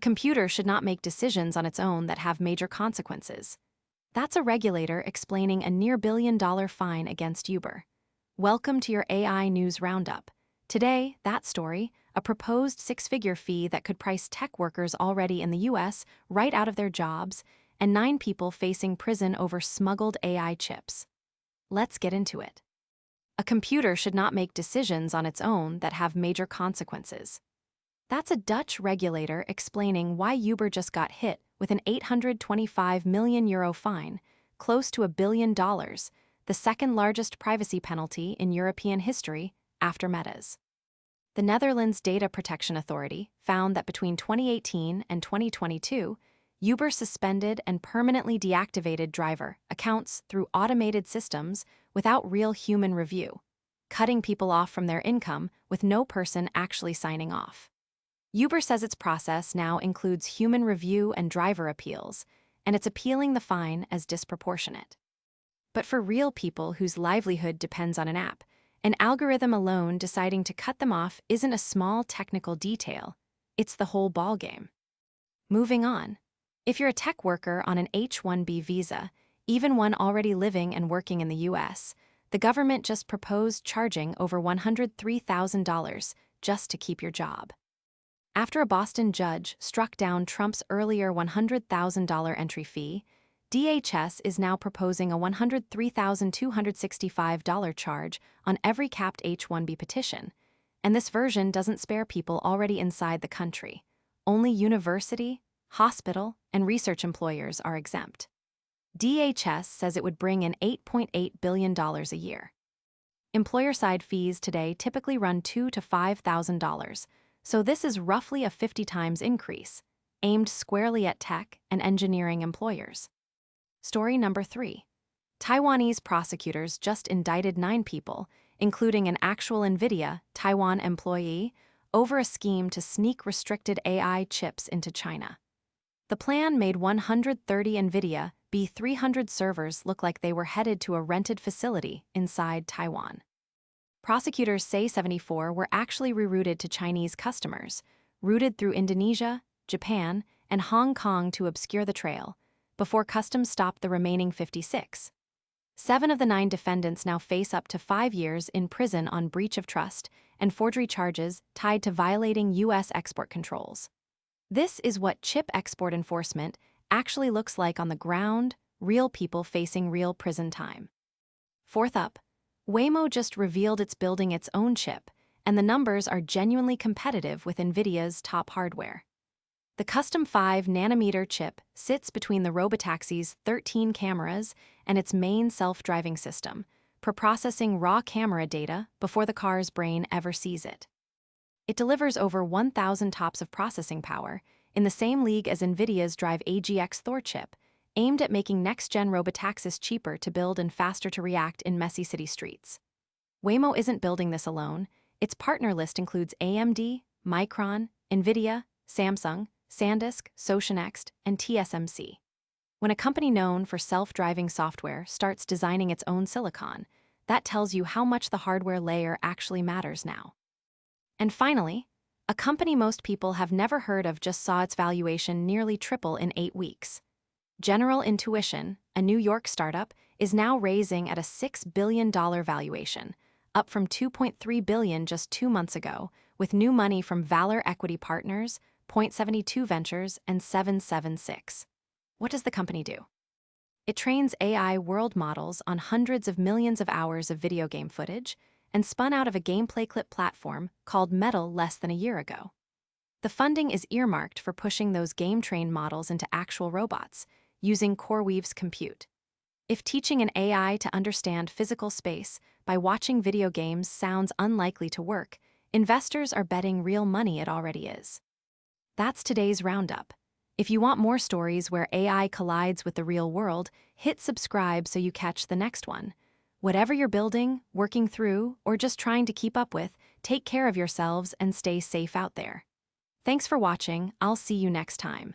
computer should not make decisions on its own that have major consequences. That's a regulator explaining a near-billion-dollar fine against Uber. Welcome to your AI News Roundup. Today, that story, a proposed six-figure fee that could price tech workers already in the US right out of their jobs, and 9 people facing prison over smuggled AI chips. Let's get into it. A computer should not make decisions on its own that have major consequences. That's a Dutch regulator explaining why Uber just got hit with an €825 million fine, close to $1 billion, the second largest privacy penalty in European history after Meta's. The Netherlands Data Protection Authority found that between 2018 and 2022, Uber suspended and permanently deactivated driver accounts through automated systems without real human review, cutting people off from their income with no person actually signing off. Uber says its process now includes human review and driver appeals, and it's appealing the fine as disproportionate. But for real people whose livelihood depends on an algorithm alone deciding to cut them off isn't a small technical detail, it's the whole ballgame. Moving on. If you're a tech worker on an H-1B visa, even one already living and working in the US, the government just proposed charging over $103,000 just to keep your job. After a Boston judge struck down Trump's earlier $100,000 entry fee, DHS is now proposing a $103,265 charge on every capped H-1B petition, and this version doesn't spare people already inside the country. Only university, hospital, and research employers are exempt. DHS says it would bring in $8.8 billion a year. Employer-side fees today typically run $2,000 to $5,000, so this is roughly a 50 times increase, aimed squarely at tech and engineering employers. Story number 3. Taiwanese prosecutors just indicted 9 people, including an actual NVIDIA Taiwan employee, over a scheme to sneak restricted AI chips into China. The plan made 130 NVIDIA B300 servers look like they were headed to a rented facility inside Taiwan. Prosecutors say 74 were actually rerouted to Chinese customers, routed through Indonesia, Japan, and Hong Kong to obscure the trail, before customs stopped the remaining 56. 7 of the 9 defendants now face up to 5 years in prison on breach of trust and forgery charges tied to violating U.S. export controls. This is what chip export enforcement actually looks like on the ground, real people facing real prison time. Fourth up, Waymo just revealed it's building its own chip, and the numbers are genuinely competitive with NVIDIA's top hardware. The custom 5-nanometer chip sits between the robotaxi's 13 cameras and its main self-driving system, preprocessing raw camera data before the car's brain ever sees it. It delivers over 1,000 TOPS of processing power, in the same league as NVIDIA's Drive AGX Thor chip, aimed at making next-gen robotaxis cheaper to build and faster to react in messy city streets. Waymo isn't building this alone. Its partner list includes AMD, Micron, NVIDIA, Samsung, SanDisk, Socionext, and TSMC. When a company known for self-driving software starts designing its own silicon, that tells you how much the hardware layer actually matters now. And finally, a company most people have never heard of just saw its valuation nearly triple in 8 weeks. General Intuition, a New York startup, is now raising at a $6 billion valuation, up from $2.3 billion just 2 months ago, with new money from Valor Equity Partners, Point72 Ventures, and 776. What does the company do? It trains AI world models on hundreds of millions of hours of video game footage and spun out of a gameplay clip platform called Metal less than a year ago. The funding is earmarked for pushing those game-trained models into actual robots, using CoreWeave's compute. If teaching an AI to understand physical space by watching video games sounds unlikely to work, investors are betting real money it already is. That's today's roundup. If you want more stories where AI collides with the real world, hit subscribe so you catch the next one. Whatever you're building, working through, or just trying to keep up with, take care of yourselves and stay safe out there. Thanks for watching. I'll see you next time.